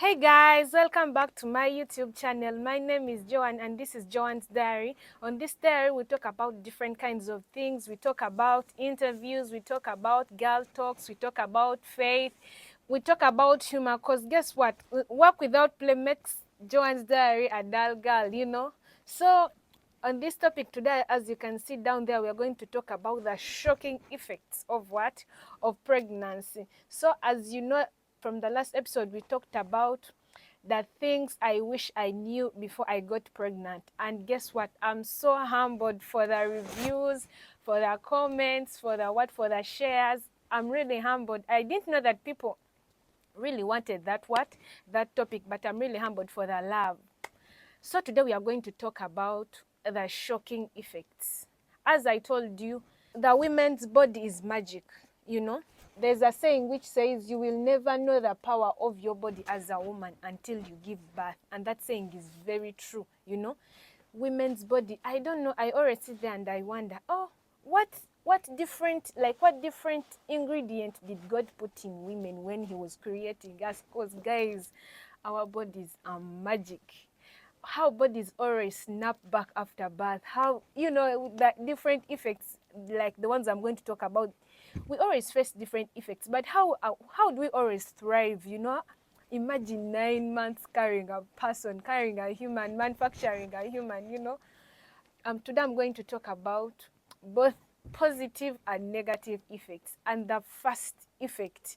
Hey guys, welcome back to my YouTube channel. My name is Joanne and this is Joanne's Diary. On this diary, we talk about different kinds of things. We talk about interviews, we talk about girl talks, we talk about faith, we talk about humor. Because guess what? Work without play makes Joanne's Diary a dull girl. So on this topic today, as you can see down there, we are going to talk about the shocking effects of what? Of pregnancy. So as you know, from the last episode, we talked about the things I wish I knew before I got pregnant. And guess what? I'm so humbled for the reviews, for the comments, for the shares. I'm really humbled. I didn't know that people really wanted that topic, but I'm really humbled for the love. So today we are going to talk about the shocking effects. As I told you, the women's body is magic. There's a saying which says you will never know the power of your body as a woman until you give birth. And that saying is very true. Women's body, I don't know, I always sit there and I wonder, what different ingredient did God put in women when he was creating us? Because guys, our bodies are magic. How bodies always snap back after birth, how that different effects like the ones I'm going to talk about, we always face different effects, but how do we always thrive? Imagine 9 months carrying a person, carrying a human, manufacturing a human. Today I'm going to talk about both positive and negative effects. And the first effect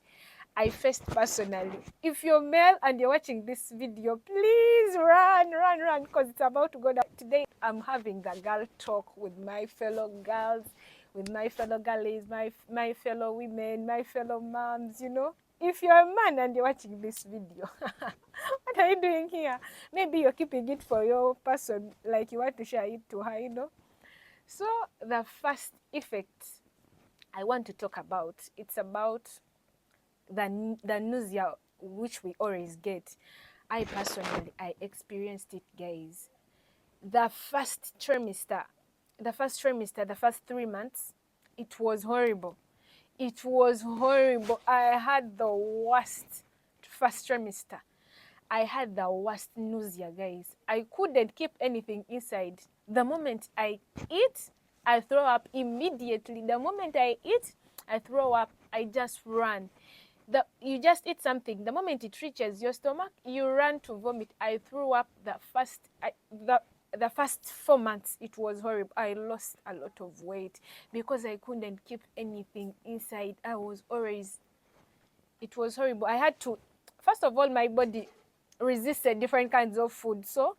I faced personally. If you're male and you're watching this video, please run, because it's about to go down. Today I'm having the girl talk with my fellow girls, with my fellow girlies, my fellow women, my fellow moms. If you're a man and you're watching this video, what are you doing here? Maybe you're keeping it for your person, like you want to share it to her. So the first effect I want to talk about, it's about the nausea which we always get. I personally, I experienced it, guys. The first trimester, the first 3 months, it was horrible. It was horrible. I had the worst first trimester. I had the worst nausea, guys. I couldn't keep anything inside. The moment I eat, I throw up immediately. The moment I eat, I throw up. I just run. You just eat something. The moment it reaches your stomach, you run to vomit. I threw up the first 4 months. It was horrible. I lost a lot of weight because I couldn't keep anything inside. It was horrible. I had to, first of all, my body resisted different kinds of food. So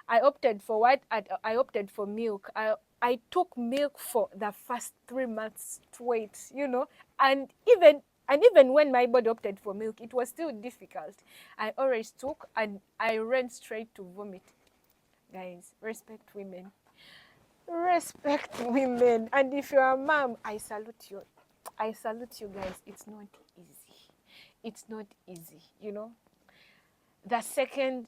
I opted for what? I opted for milk. I took milk for the first 3 months straight. And even when my body opted for milk, it was still difficult. I always took and I ran straight to vomit. Guys, respect women. Respect women. And if you're a mom, I salute you. I salute you guys. It's not easy. It's not easy. The second,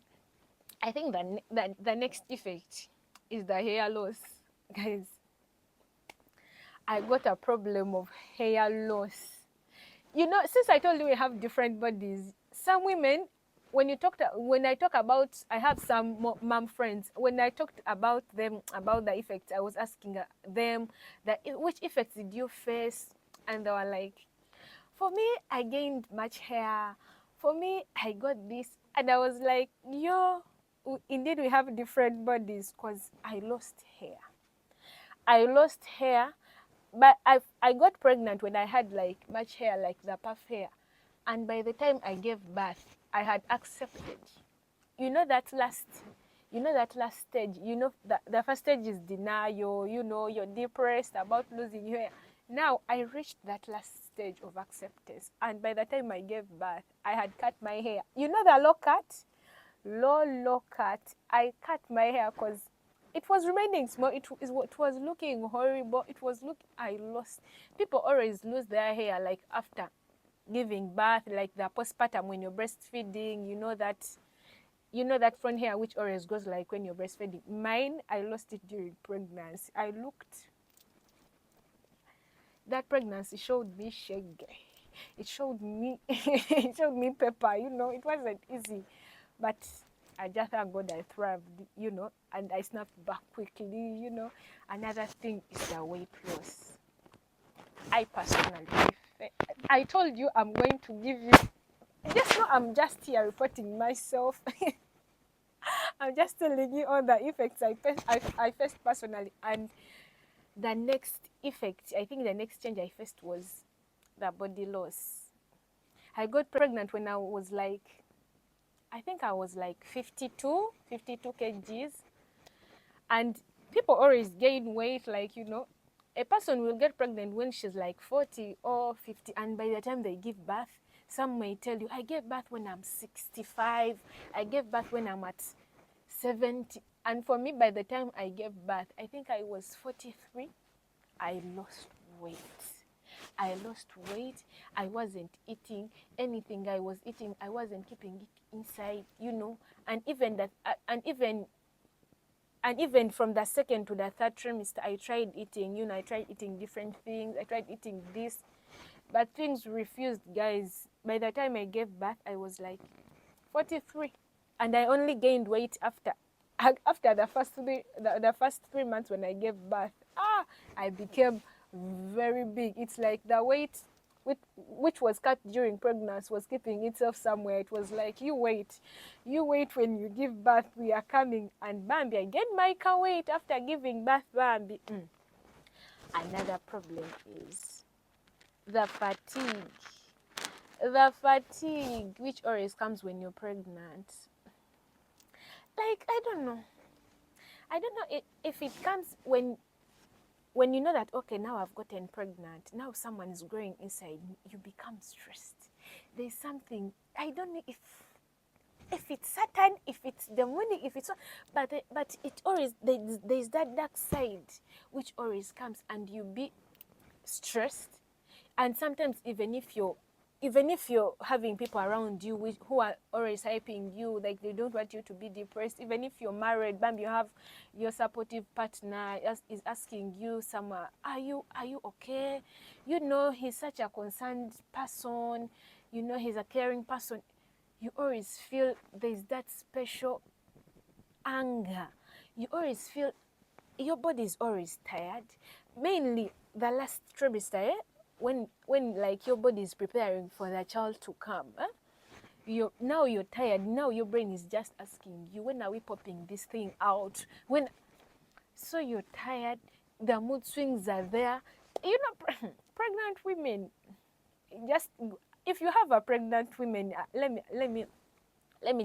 I think the next effect is the hair loss. Guys, I got a problem of hair loss. Since I told you we have different bodies, some women, when I talk about, I have some mom friends. When I talked about them about the effects, I was asking them which effects did you face, and they were like, for me, I gained much hair. For me, I got this, and I was like, yo, indeed we have different bodies, because I lost hair. I lost hair, but I got pregnant when I had like much hair, like the puff hair. And by the time I gave birth, I had accepted. You know that last stage, the first stage is denial, you're depressed about losing your hair. Now I reached that last stage of acceptance. And by the time I gave birth, I had cut my hair. You know the low cut? Low cut. I cut my hair because it was remaining small. It was looking horrible. I lost. People always lose their hair like after giving birth, like the postpartum when you're breastfeeding. You know that front hair which always goes like when you're breastfeeding. Mine, I lost it during pregnancy. That pregnancy showed me shaggy. it showed me it showed me pepper, you know. It wasn't easy, but I just thank God I thrived, you know, and I snapped back quickly, you know. Another thing is the weight loss. I personally, I told you I'm going to give you, just know I'm just here reporting myself. I'm just telling you all the effects I faced personally. And the next effect, I think the next change I faced was the body loss. I got pregnant when I was like, I think I was like 52 kgs. And people always gain weight, like, you know, a person will get pregnant when she's like 40 or 50, and by the time they give birth, some may tell you, I gave birth when I'm 65, I gave birth when I'm at 70. And for me, by the time I gave birth, I think I was 43. I lost weight. I lost weight. I wasn't eating anything I was eating. I wasn't keeping it inside, you know. And even that, and even from the second to the third trimester, I tried eating, you know, I tried eating different things. I tried eating this, but things refused, guys. By the time I gave birth, I was like 43, and I only gained weight after the first 3 months when I gave birth. I became very big. It's like the weight which was cut during pregnancy was keeping itself somewhere. It was like, you wait when you give birth, we are coming. And Bambi, I gained my car weight after giving birth, Bambi. Another problem is the fatigue. The fatigue, which always comes when you're pregnant. Like, I don't know if it comes when you know that, okay, now I've gotten pregnant, now someone is growing inside, you become stressed. There's something, I don't know if it's Saturn, if it's demonic, if it's, but it always, there's that dark side which always comes, and you be stressed. And sometimes even if you're having people around you who are always hyping you, like they don't want you to be depressed. Even if you're married, bam, you have your supportive partner is asking you somewhere, are you okay? You know, he's such a concerned person. You know, he's a caring person. You always feel there's that special anger. You always feel your body is always tired. Mainly the last trimester, when like your body is preparing for the child to come, you're tired. Now your brain is just asking you, when are we popping this thing out? So you're tired. The mood swings are there. You know, pregnant women. Just if you have a pregnant woman, let me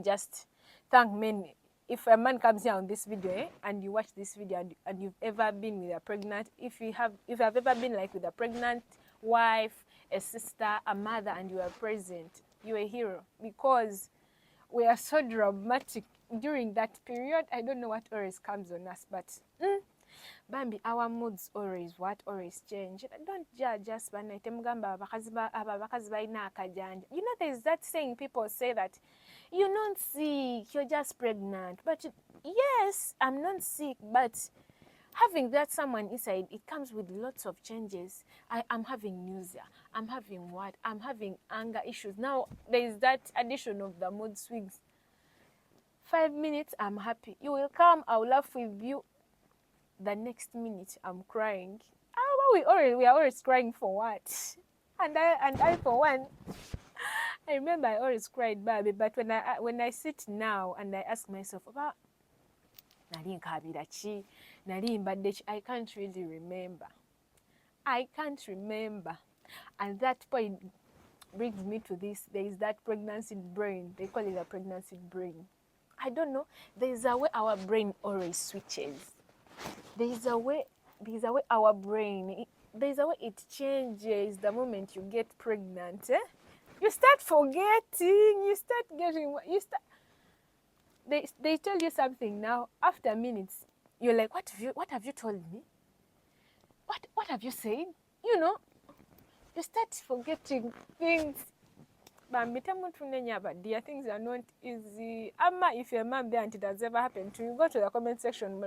just thank men. If a man comes here on this video, and you watch this video, and you've ever been with a pregnant, if you have ever been like with a pregnant wife, a sister, a mother, and you are present, you're a hero, because we are so dramatic during that period. I don't know what always comes on us, but Bambi, our moods always change. Don't judge us. You know, there's that saying people say that you're not sick, you're just pregnant. But yes, I'm not sick, but having that someone inside, it comes with lots of changes. I'm having nausea. I'm having what? I'm having anger issues. Now there's that addition of the mood swings. 5 minutes, I'm happy. You will come, I'll laugh with you. The next minute, I'm crying. We are always crying for what? And I for one, I remember I always cried, Barbie. But when I sit now and I ask myself about I can't really remember. I can't remember. And that point brings me to this. There is that pregnancy brain. They call it a pregnancy brain. I don't know. There is a way our brain always switches. There is a way our brain, there's a way it changes the moment you get pregnant. You start forgetting. They tell you something now. After minutes, you're like, what have you told me? What have you said? You know, you start forgetting things. Dear, things are not easy. Amma, if you're a man there and it has ever happened to you, go to the comment section.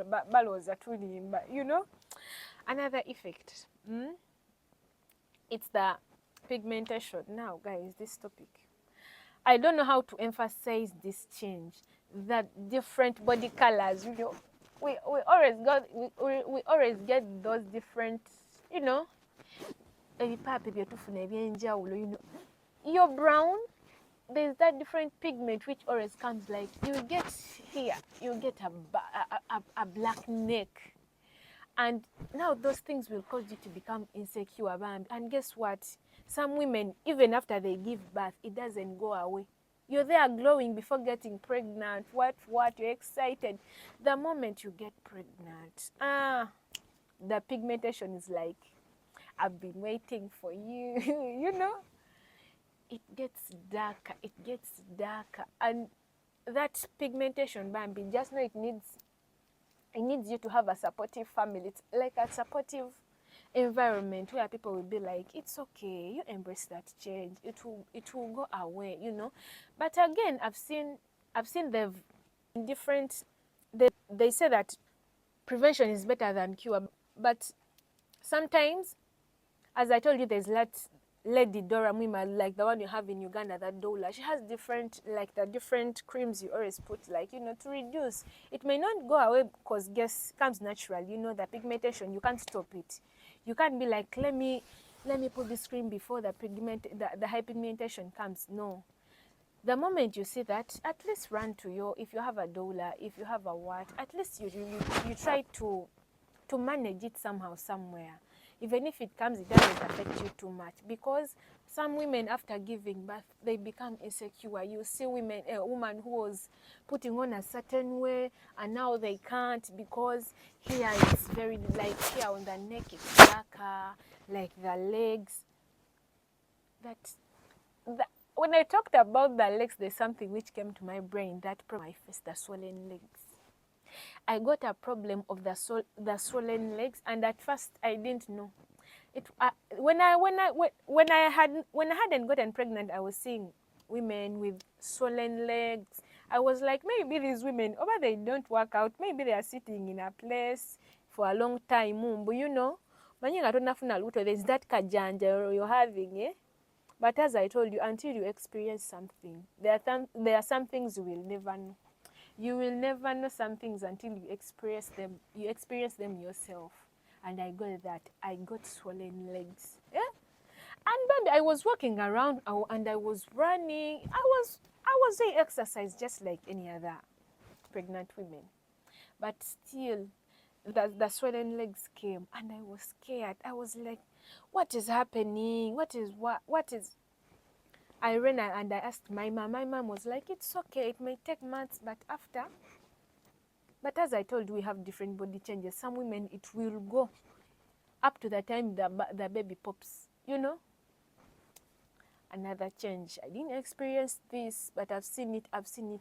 You know, another effect. It's the pigmentation. Now, guys, this topic, I don't know how to emphasize this change, that different body colors, you know, we always got we always get those different, you know, ebipapi byetufuna ebyenjawulo, you know, you're brown, there's that different pigment which always comes, like you get here, you get a black neck, and now those things will cause you to become insecure. And guess what, some women, even after they give birth, it doesn't go away. You're there glowing before getting pregnant. What you're excited. The moment you get pregnant, the pigmentation is like, I've been waiting for you. You know, it gets darker, and that pigmentation, Bambi, just know it needs you to have a supportive family. It's like a supportive environment where people will be like, it's okay, you embrace that change, it will go away, you know. But again, I've seen the different, they say that prevention is better than cure, but sometimes, as I told you, there's Lady Dora Mwima, like the one you have in Uganda, that doula. She has different, like the different creams you always put, like, you know, to reduce. It may not go away because guess comes natural, you know, the pigmentation, you can't stop it. You can't be like, let me put this cream before the high pigmentation comes. No. The moment you see that, at least run to your, if you have a doula, if you have a what, at least you try to manage it somehow, somewhere. Even if it comes, it doesn't affect you too much, because some women, after giving birth, they become insecure. You see a woman who was putting on a certain way, and now they can't because here it's very, like here on the neck it's darker, like the legs. When I talked about the legs, there's something which came to my brain, that my face, the swollen legs. I got a problem of the swollen legs, and at first I didn't know it. When I hadn't gotten pregnant, I was seeing women with swollen legs. I was like, maybe these women, over they don't work out. Maybe they are sitting in a place for a long time, but you know, there's that kajanja you're having, eh? But as I told you, until you experience something, there are some things you will never know. You will never know some things until you experience them. You experience them yourself. And I got that. I got swollen legs. Yeah? And then I was walking around and I was running. I was doing exercise just like any other pregnant women. But still, the swollen legs came and I was scared. I was like, what is happening? What is... I ran and I asked my mom. My mom was like, it's okay, it may take months, but after. But as I told you, we have different body changes. Some women, it will go up to the time the baby pops, you know. Another change. I didn't experience this, but I've seen it in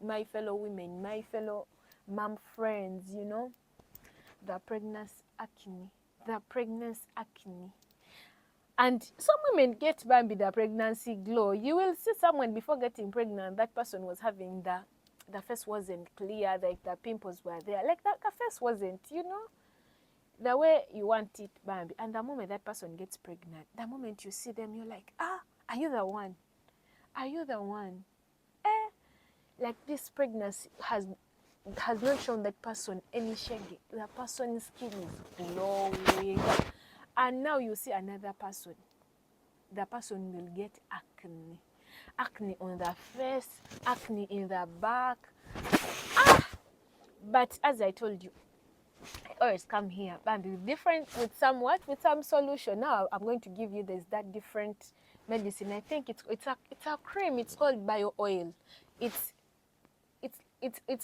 my fellow women, my fellow mom friends, you know. The pregnancy acne. And some women get by with the pregnancy glow. You will see someone before getting pregnant, that person was having the face wasn't clear, like the pimples were there, like the face wasn't, you know, the way you want it, Bambi. And the moment that person gets pregnant, the moment you see them, you're like, are you the one? Are you the one? Like this pregnancy has not shown that person any shaggy. The person's skin is glowing. And now you see another person. The person will get acne. Acne on the face, acne in the back. But as I told you, I always come here and be different with some solution. Now I'm going to give you that different medicine. I think it's a cream. It's called bio oil. It's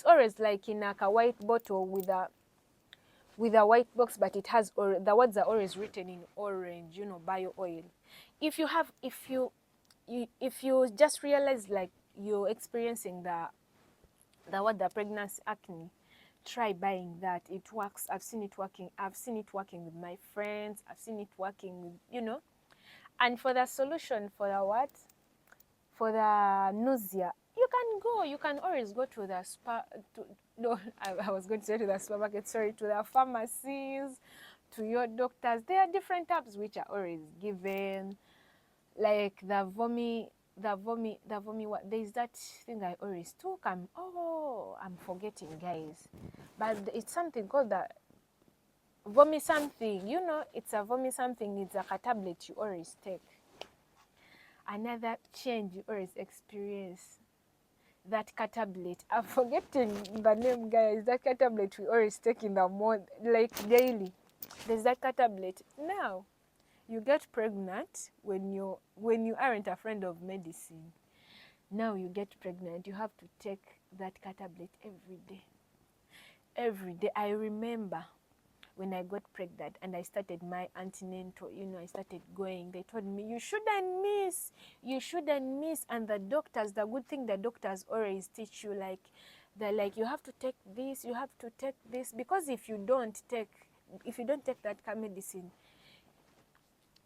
always like in a white bottle with a white box, but it has, or the words are always written in orange, you know, bio oil. If you just realize like you're experiencing the pregnancy acne, try buying that. It works. I've seen it working with my friends. I've seen it working with, you know. And for the solution for the nausea, you can always go to the I was going to say to the supermarket, sorry, to the pharmacies, to your doctors. There are different tabs which are always given. like the vomi, what, there's that thing I always took. I'm forgetting, guys, but it's something called the vomi something, it's a vomi something. It's like a tablet you always take. Another change you always experience, that tablet, I'm forgetting the name, guys. That tablet we always take in the morning, like daily. There's that tablet. Now you get pregnant when you aren't a friend of medicine. Now you get pregnant, you have to take that tablet every day. Every day. I remember when I got pregnant and I started my antenatal, I started going, they told me, you shouldn't miss. And the good thing the doctors always teach you, you have to take this, because if you don't take that medicine,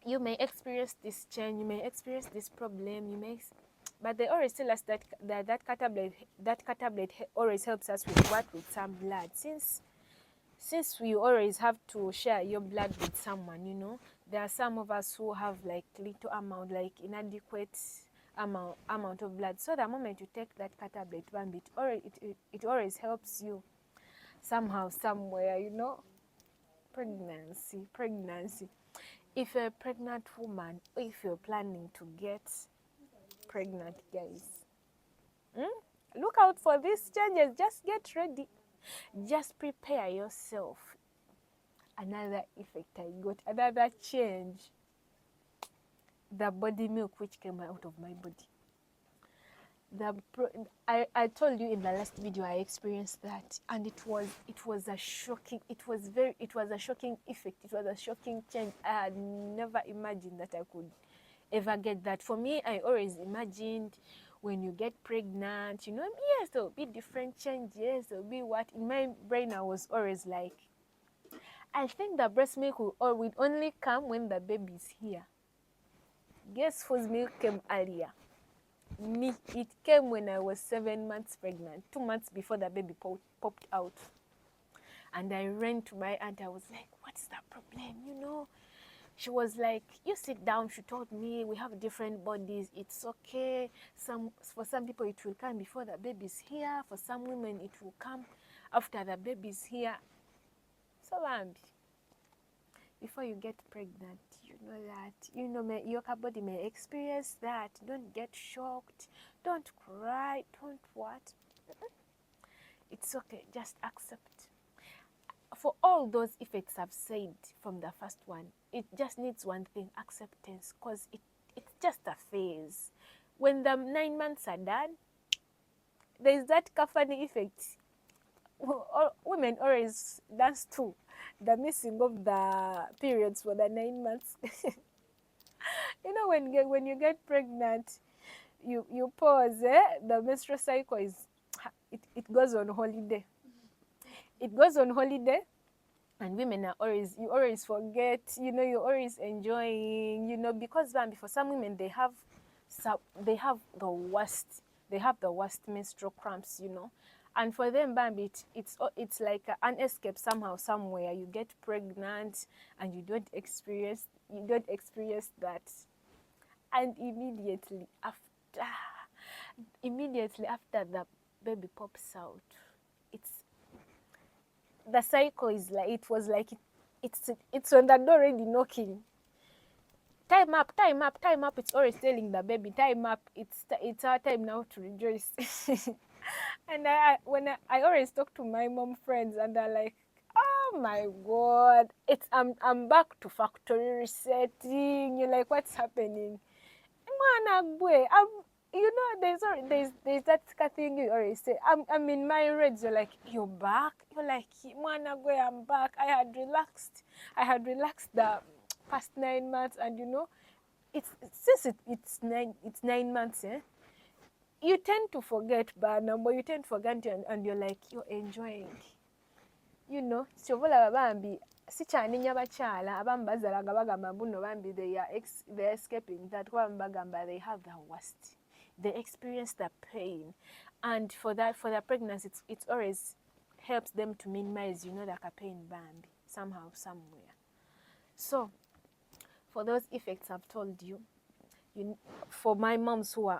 you may experience this change, you may experience this problem, but they always tell us that tablet always helps us with some blood. Since we always have to share your blood with someone, there are some of us who have like little amount, like inadequate amount of blood. So the moment you take that tablet, it always helps you somehow, somewhere, Pregnancy. If you're a pregnant woman, or if you're planning to get pregnant, guys, look out for these changes. Just get ready. Just prepare yourself. Another effect I got, another change, the body milk which came out of my body. I told you in the last video I experienced that, and it was a shocking effect. It was a shocking change. I had never imagined that I could ever get that. For me, I always imagined when you get pregnant, yes, there will be different changes, there will be what. In my brain, I was always like, I think the breast milk will only come when the baby is here. Guess whose milk came earlier? Me. It came when I was 7 months pregnant, 2 months before the baby popped out. And I ran to my aunt. I was like, what's the problem? She was like, you sit down. She told me, we have different bodies. It's okay. For some people, it will come before the baby's here. For some women, it will come after the baby's here. So, Bambi, before you get pregnant, your body may experience that. Don't get shocked. Don't cry. Don't what. It's okay. Just accept. For all those effects I've said from the first one, it just needs one thing: acceptance, because it's just a phase. When the 9 months are done, there's that kafani effect. Women always dance too. The missing of the periods for the 9 months. When you get pregnant, you pause. The menstrual cycle it goes on holiday. It goes on holiday, and women you always forget. You're always enjoying. Because for some women they have the worst. They have the worst menstrual cramps. And for them, Bambi, it's like an escape somehow, somewhere. You get pregnant and you don't experience that, and immediately after the baby pops out, the cycle is like it's on the door already knocking. Time up. It's always telling the baby, time up. It's our time now to rejoice. And when I always talk to my mom friends, and they're like, oh my god, I'm back to factory resetting. You're like, what's happening? There's that thing you always say. I'm in my reds. You're like, you're back. You're like, I'm back. I had relaxed the past 9 months, and it's 9 months. You tend to forget, but you tend to forget, and you're like, you're enjoying. Chobola bambi sikyaninya bakyala abamu bazalaga bagamba buno bambi they're escaping that. Kuba bagamba they have the worst. They experience the pain, and for the pregnancy, it always helps them to minimize, the pain bambi somehow, somewhere. So for those effects I've told you, for my moms who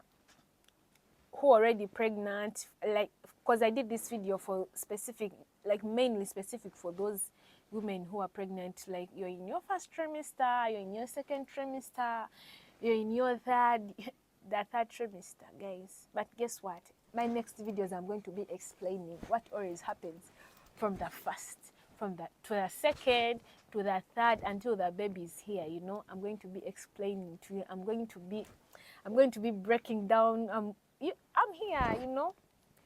already pregnant, like, because I did this video for specific, like mainly specific for those women who are pregnant, like you're in your first trimester, you're in your second trimester, you're in your third the third trimester, guys. But guess what, my next videos I'm going to be explaining what always happens from the first, from the to the second, to the third, until the baby is here. You know, I'm going to be explaining to you. I'm going to be breaking down. I'm here. You know,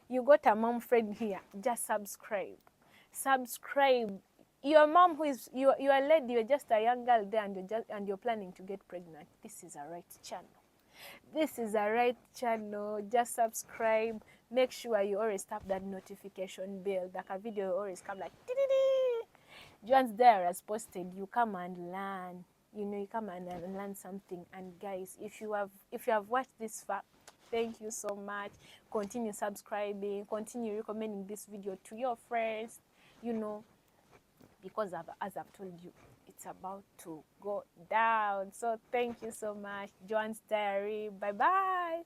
you got a mom friend here. Just subscribe. Your mom who is you're a lady. You're just a young girl there, and you're planning to get pregnant. This is a right channel. This is a right channel. Just subscribe. Make sure you always tap that notification bell. Like a video always come like Joan's Diary has posted. You come and learn. You know, you come and learn something. And guys, if you have watched this far, thank you so much. Continue subscribing. Continue recommending this video to your friends. You know, because as I've told you, it's about to go down. So thank you so much. Joan's Diary. Bye bye.